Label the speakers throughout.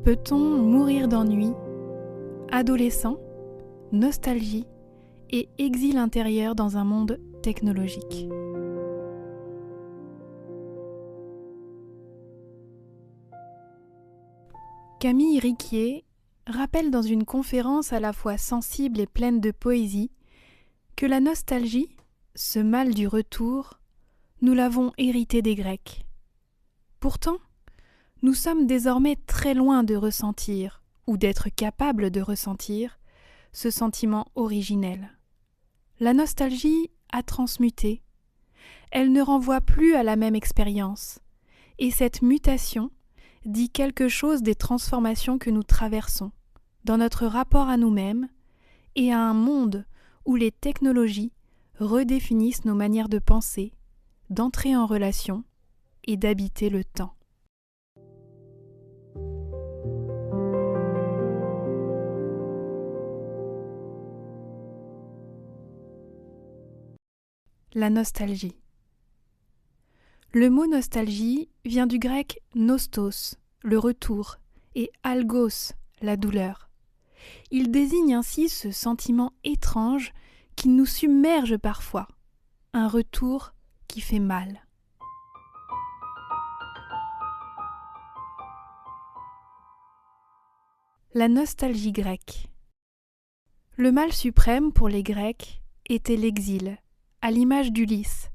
Speaker 1: Peut-on mourir d'ennui, adolescent, nostalgie et exil intérieur dans un monde technologique? Camille Riquier rappelle dans une conférence à la fois sensible et pleine de poésie que la nostalgie, ce mal du retour, nous l'avons hérité des Grecs. Pourtant, nous sommes désormais très loin de ressentir, ou d'être capables de ressentir, ce sentiment originel. La nostalgie a transmuté. Elle ne renvoie plus à la même expérience. Et cette mutation dit quelque chose des transformations que nous traversons, dans notre rapport à nous-mêmes et à un monde où les technologies redéfinissent nos manières de penser, d'entrer en relation et d'habiter le temps. La nostalgie. Le mot nostalgie vient du grec nostos, le retour, et algos, la douleur. Il désigne ainsi ce sentiment étrange qui nous submerge parfois, un retour qui fait mal. La nostalgie grecque. Le mal suprême pour les Grecs était l'exil, à l'image d'Ulysse.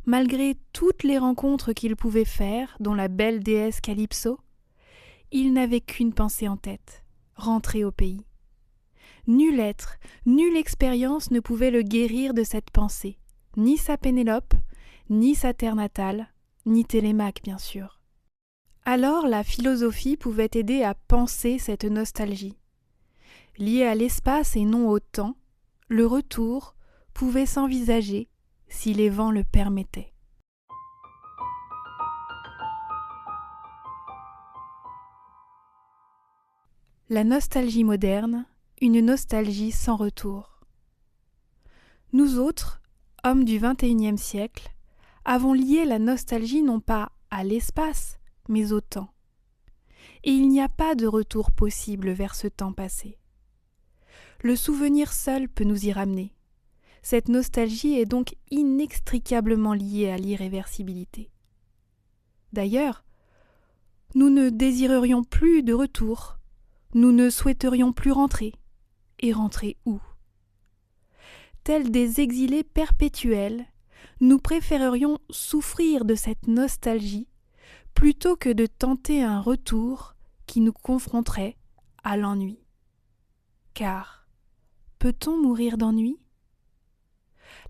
Speaker 1: Malgré toutes les rencontres qu'il pouvait faire, dont la belle déesse Calypso, il n'avait qu'une pensée en tête, rentrer au pays. Nul être, nulle expérience ne pouvait le guérir de cette pensée, ni sa Pénélope, ni sa terre natale, ni Télémaque bien sûr. Alors la philosophie pouvait aider à penser cette nostalgie. Liée à l'espace et non au temps, le retour pouvait s'envisager si les vents le permettaient. La nostalgie moderne, une nostalgie sans retour. Nous autres, hommes du XXIe siècle, avons lié la nostalgie non pas à l'espace, mais au temps. Et il n'y a pas de retour possible vers ce temps passé. Le souvenir seul peut nous y ramener. Cette nostalgie est donc inextricablement liée à l'irréversibilité. D'ailleurs, nous ne désirerions plus de retour, nous ne souhaiterions plus rentrer. Et rentrer où? Tels des exilés perpétuels, nous préférerions souffrir de cette nostalgie plutôt que de tenter un retour qui nous confronterait à l'ennui. Car, peut-on mourir d'ennui?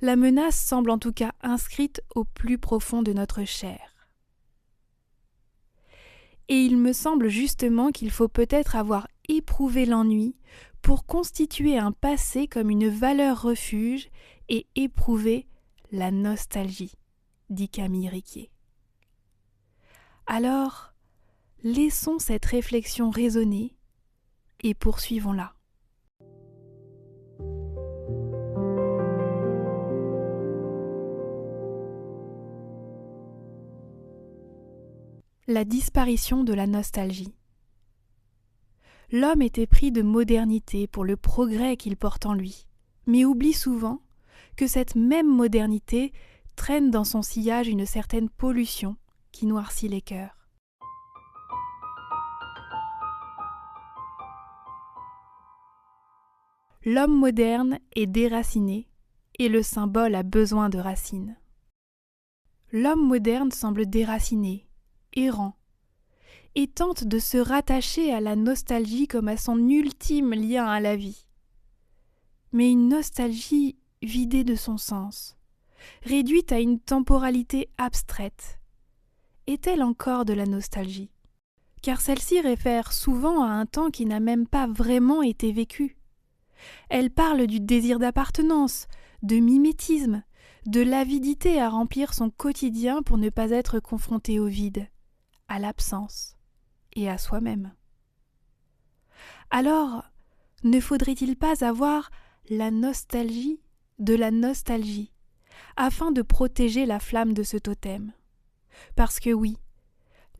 Speaker 1: La menace semble en tout cas inscrite au plus profond de notre chair. Et il me semble justement qu'il faut peut-être avoir éprouvé l'ennui pour constituer un passé comme une valeur refuge et éprouver la nostalgie, dit Camille Riquier. Alors, laissons cette réflexion résonner et poursuivons-la. La disparition de la nostalgie. L'homme était pris de modernité pour le progrès qu'il porte en lui, mais oublie souvent que cette même modernité traîne dans son sillage une certaine pollution qui noircit les cœurs. L'homme moderne est déraciné et le symbole a besoin de racines. L'homme moderne semble déraciné, errant, et tente de se rattacher à la nostalgie comme à son ultime lien à la vie. Mais une nostalgie vidée de son sens, réduite à une temporalité abstraite, est-elle encore de la nostalgie? Car celle-ci réfère souvent à un temps qui n'a même pas vraiment été vécu. Elle parle du désir d'appartenance, de mimétisme, de l'avidité à remplir son quotidien pour ne pas être confronté au vide, à l'absence et à soi-même. Alors, ne faudrait-il pas avoir la nostalgie de la nostalgie, afin de protéger la flamme de ce totem? Parce que oui,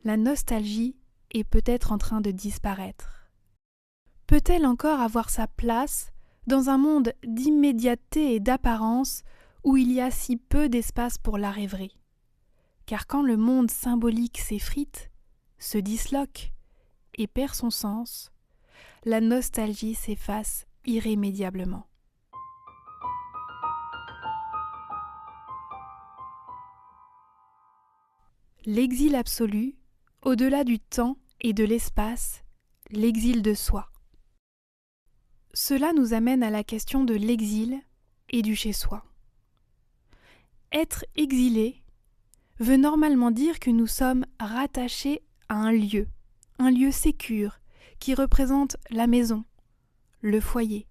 Speaker 1: la nostalgie est peut-être en train de disparaître? Peut-elle encore avoir sa place dans un monde d'immédiateté et d'apparence où il y a si peu d'espace pour la rêverie? Car quand le monde symbolique s'effrite, se disloque et perd son sens, la nostalgie s'efface irrémédiablement. L'exil absolu, au-delà du temps et de l'espace, l'exil de soi. Cela nous amène à la question de l'exil et du chez-soi. Être exilé veut normalement dire que nous sommes rattachés à un lieu sécure, qui représente la maison, le foyer.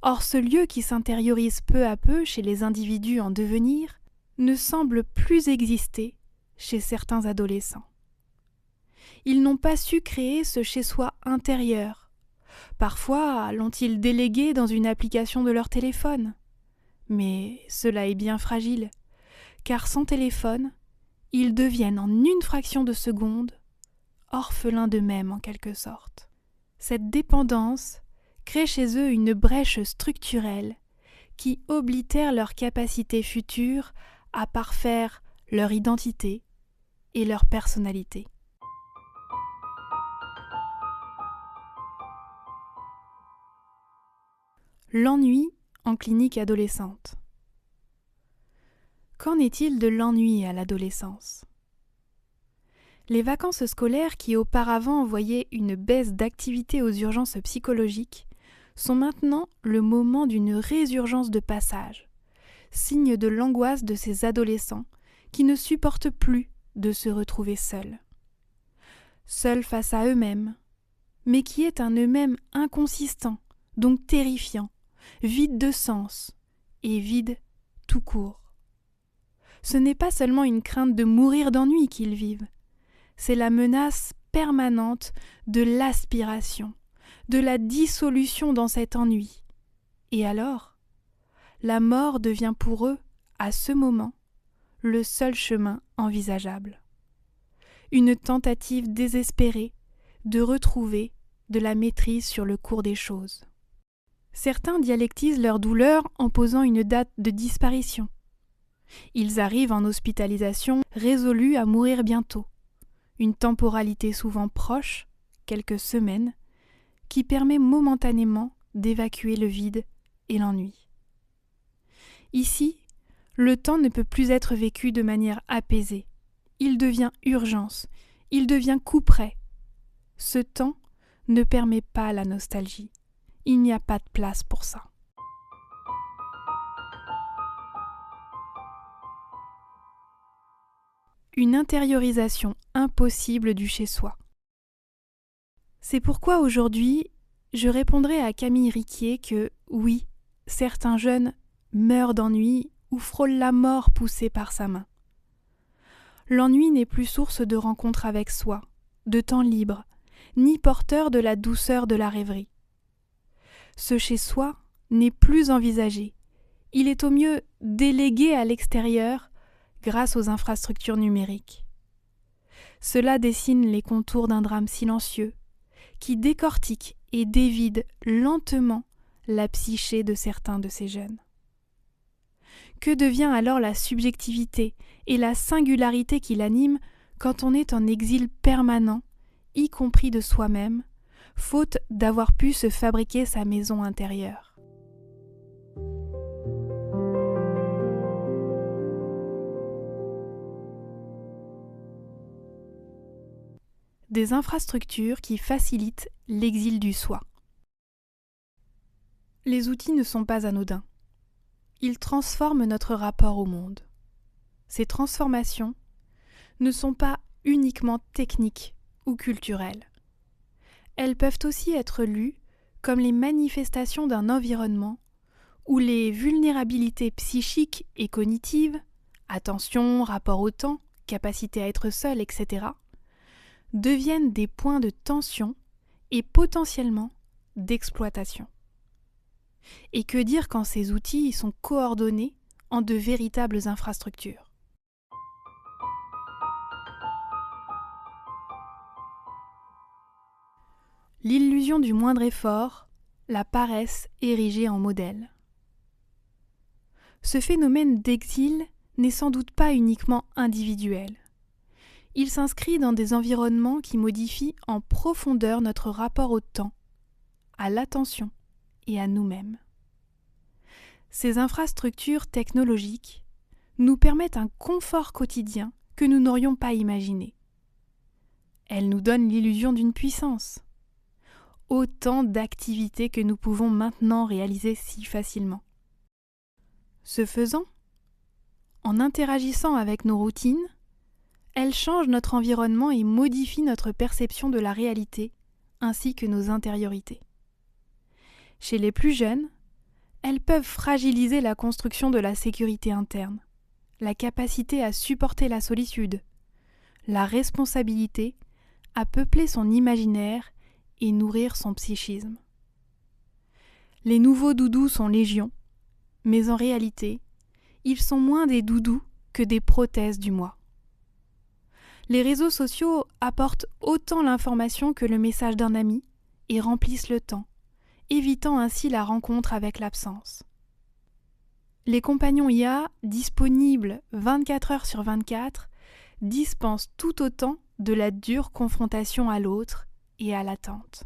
Speaker 1: Or, ce lieu qui s'intériorise peu à peu chez les individus en devenir ne semble plus exister chez certains adolescents. Ils n'ont pas su créer ce chez-soi intérieur. Parfois l'ont-ils délégué dans une application de leur téléphone. Mais cela est bien fragile, car sans téléphone, ils deviennent en une fraction de seconde orphelins d'eux-mêmes en quelque sorte. Cette dépendance crée chez eux une brèche structurelle qui oblitère leur capacité future à parfaire leur identité et leur personnalité. L'ennui en clinique adolescente. Qu'en est-il de l'ennui à l'adolescence ? Les vacances scolaires qui auparavant voyaient une baisse d'activité aux urgences psychologiques sont maintenant le moment d'une résurgence de passage, signe de l'angoisse de ces adolescents qui ne supportent plus de se retrouver seuls. Seuls face à eux-mêmes, mais qui est un eux-mêmes inconsistant, donc terrifiant, vide de sens et vide tout court. Ce n'est pas seulement une crainte de mourir d'ennui qu'ils vivent, c'est la menace permanente de l'aspiration, de la dissolution dans cet ennui. Et alors, la mort devient pour eux, à ce moment, le seul chemin envisageable. Une tentative désespérée de retrouver de la maîtrise sur le cours des choses. Certains dialectisent leur douleur en posant une date de disparition. Ils arrivent en hospitalisation résolus à mourir bientôt. Une temporalité souvent proche, quelques semaines, qui permet momentanément d'évacuer le vide et l'ennui. Ici, le temps ne peut plus être vécu de manière apaisée. Il devient urgence, il devient couperet. Ce temps ne permet pas la nostalgie. Il n'y a pas de place pour ça. Une intériorisation impossible du chez-soi. C'est pourquoi aujourd'hui, je répondrai à Camille Riquier que, oui, certains jeunes meurent d'ennui ou frôlent la mort poussée par sa main. L'ennui n'est plus source de rencontre avec soi, de temps libre, ni porteur de la douceur de la rêverie. Ce chez-soi n'est plus envisagé. Il est au mieux délégué à l'extérieur grâce aux infrastructures numériques. Cela dessine les contours d'un drame silencieux qui décortique et dévide lentement la psyché de certains de ces jeunes. Que devient alors la subjectivité et la singularité qui l'anime quand on est en exil permanent, y compris de soi-même, faute d'avoir pu se fabriquer sa maison intérieure? Des infrastructures qui facilitent l'exil du soi. Les outils ne sont pas anodins. Ils transforment notre rapport au monde. Ces transformations ne sont pas uniquement techniques ou culturelles. Elles peuvent aussi être lues comme les manifestations d'un environnement où les vulnérabilités psychiques et cognitives, attention, rapport au temps, capacité à être seul, etc., deviennent des points de tension et potentiellement d'exploitation. Et que dire quand ces outils sont coordonnés en de véritables infrastructures? l'illusion du moindre effort, la paresse érigée en modèle. Ce phénomène d'exil n'est sans doute pas uniquement individuel. Il s'inscrit dans des environnements qui modifient en profondeur notre rapport au temps, à l'attention et à nous-mêmes. Ces infrastructures technologiques nous permettent un confort quotidien que nous n'aurions pas imaginé. Elles nous donnent l'illusion d'une puissance. Autant d'activités que nous pouvons maintenant réaliser si facilement. Ce faisant, en interagissant avec nos routines, elles changent notre environnement et modifient notre perception de la réalité ainsi que nos intériorités. Chez les plus jeunes, elles peuvent fragiliser la construction de la sécurité interne, la capacité à supporter la solitude, la responsabilité à peupler son imaginaire et nourrir son psychisme. Les nouveaux doudous sont légion, mais en réalité, ils sont moins des doudous que des prothèses du moi. Les réseaux sociaux apportent autant l'information que le message d'un ami et remplissent le temps, évitant ainsi la rencontre avec l'absence. Les compagnons IA, disponibles 24 heures sur 24, dispensent tout autant de la dure confrontation à l'autre et à l'attente.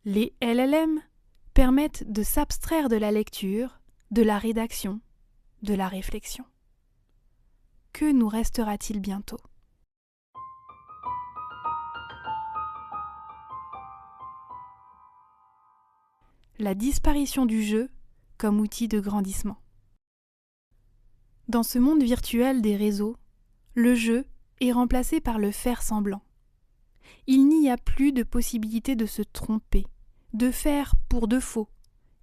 Speaker 1: Les LLM permettent de s'abstraire de la lecture, de la rédaction, de la réflexion. Que nous restera-t-il bientôt ? La disparition du jeu comme outil de grandissement. Dans ce monde virtuel des réseaux, le jeu est remplacé par le faire semblant. Il n'y a plus de possibilité de se tromper, de faire pour de faux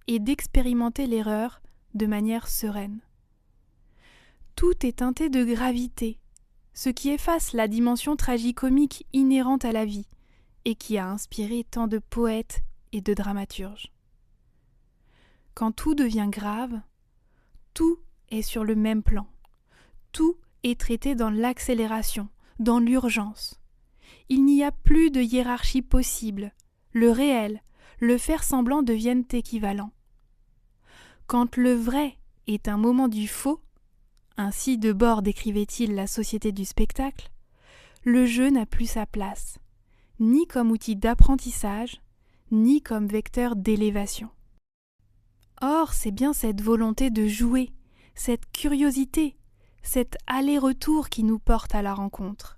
Speaker 1: et d'expérimenter l'erreur de manière sereine. Tout est teinté de gravité, ce qui efface la dimension tragicomique inhérente à la vie et qui a inspiré tant de poètes et de dramaturges. Quand tout devient grave, tout est sur le même plan. Tout est traité dans l'accélération, dans l'urgence. Il n'y a plus de hiérarchie possible. Le réel, le faire semblant deviennent équivalents. Quand le vrai est un moment du faux, ainsi Debord décrivait-il la société du spectacle, le jeu n'a plus sa place, ni comme outil d'apprentissage, ni comme vecteur d'élévation. Or, c'est bien cette volonté de jouer, cette curiosité, cet aller-retour qui nous porte à la rencontre.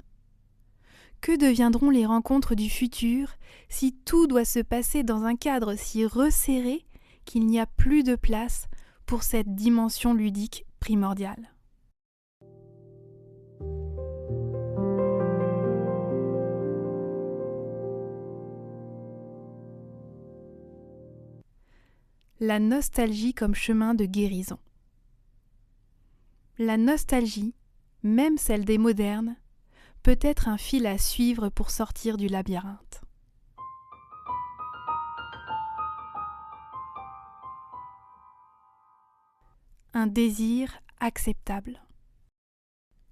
Speaker 1: Que deviendront les rencontres du futur si tout doit se passer dans un cadre si resserré qu'il n'y a plus de place pour cette dimension ludique primordiale ? La nostalgie comme chemin de guérison. La nostalgie, même celle des modernes, peut être un fil à suivre pour sortir du labyrinthe. Un désir acceptable.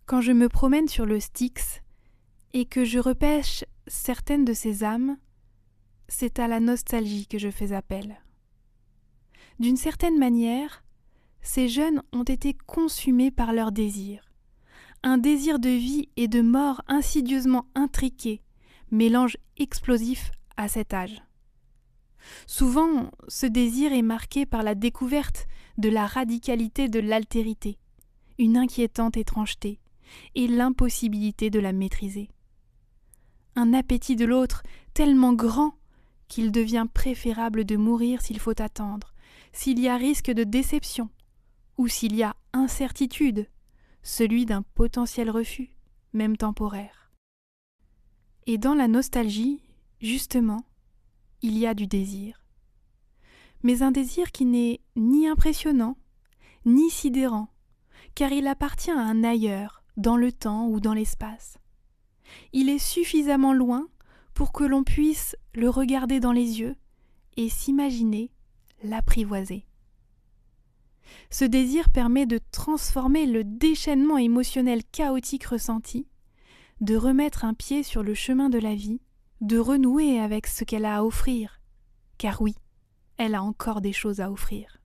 Speaker 1: Quand je me promène sur le Styx et que je repêche certaines de ces âmes, c'est à la nostalgie que je fais appel. D'une certaine manière, ces jeunes ont été consumés par leur désir. Un désir de vie et de mort insidieusement intriqué, mélange explosif à cet âge. Souvent, ce désir est marqué par la découverte de la radicalité de l'altérité, une inquiétante étrangeté et l'impossibilité de la maîtriser. Un appétit de l'autre tellement grand qu'il devient préférable de mourir s'il faut attendre, s'il y a risque de déception, ou s'il y a incertitude, celui d'un potentiel refus, même temporaire. Et dans la nostalgie, justement, il y a du désir. Mais un désir qui n'est ni impressionnant, ni sidérant, car il appartient à un ailleurs, dans le temps ou dans l'espace. Il est suffisamment loin pour que l'on puisse le regarder dans les yeux et s'imaginer l'apprivoiser. Ce désir permet de transformer le déchaînement émotionnel chaotique ressenti, de remettre un pied sur le chemin de la vie de renouer avec ce qu'elle a à offrir, car oui, elle a encore des choses à offrir.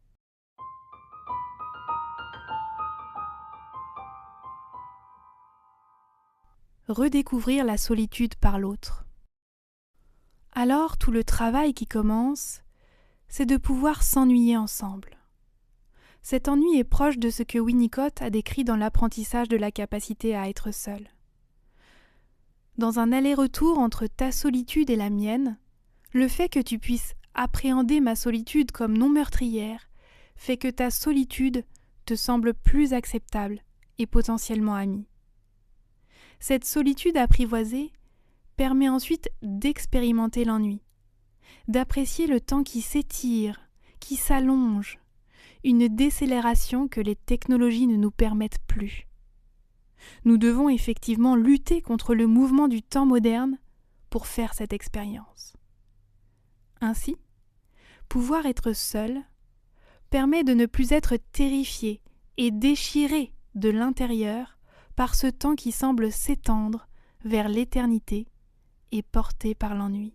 Speaker 1: Redécouvrir la solitude par l'autre. Alors tout le travail qui commence, c'est de pouvoir s'ennuyer ensemble. Cet ennui est proche de ce que Winnicott a décrit dans l'apprentissage de la capacité à être seul. Dans un aller-retour entre ta solitude et la mienne, le fait que tu puisses appréhender ma solitude comme non meurtrière fait que ta solitude te semble plus acceptable et potentiellement amie. Cette solitude apprivoisée permet ensuite d'expérimenter l'ennui, d'apprécier le temps qui s'étire, qui s'allonge, une décélération que les technologies ne nous permettent plus. Nous devons effectivement lutter contre le mouvement du temps moderne pour faire cette expérience. Ainsi, pouvoir être seul permet de ne plus être terrifié et déchiré de l'intérieur par ce temps qui semble s'étendre vers l'éternité et porté par l'ennui.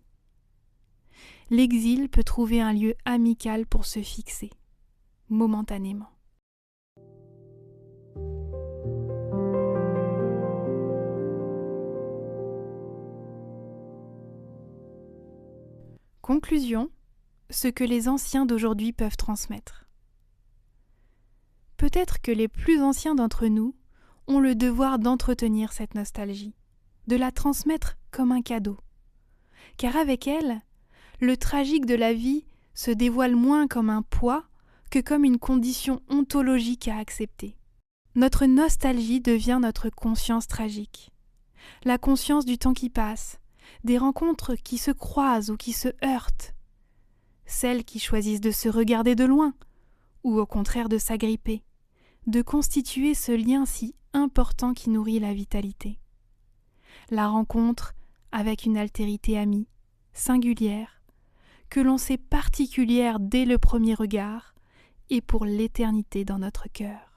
Speaker 1: L'exil peut trouver un lieu amical pour se fixer, momentanément. Conclusion, ce que les anciens d'aujourd'hui peuvent transmettre. Peut-être que les plus anciens d'entre nous ont le devoir d'entretenir cette nostalgie, de la transmettre comme un cadeau. Car avec elle, le tragique de la vie se dévoile moins comme un poids que comme une condition ontologique à accepter. Notre nostalgie devient notre conscience tragique, la conscience du temps qui passe, des rencontres qui se croisent ou qui se heurtent, celles qui choisissent de se regarder de loin ou au contraire de s'agripper, de constituer ce lien si important qui nourrit la vitalité. La rencontre avec une altérité amie, singulière, que l'on sait particulière dès le premier regard et pour l'éternité dans notre cœur.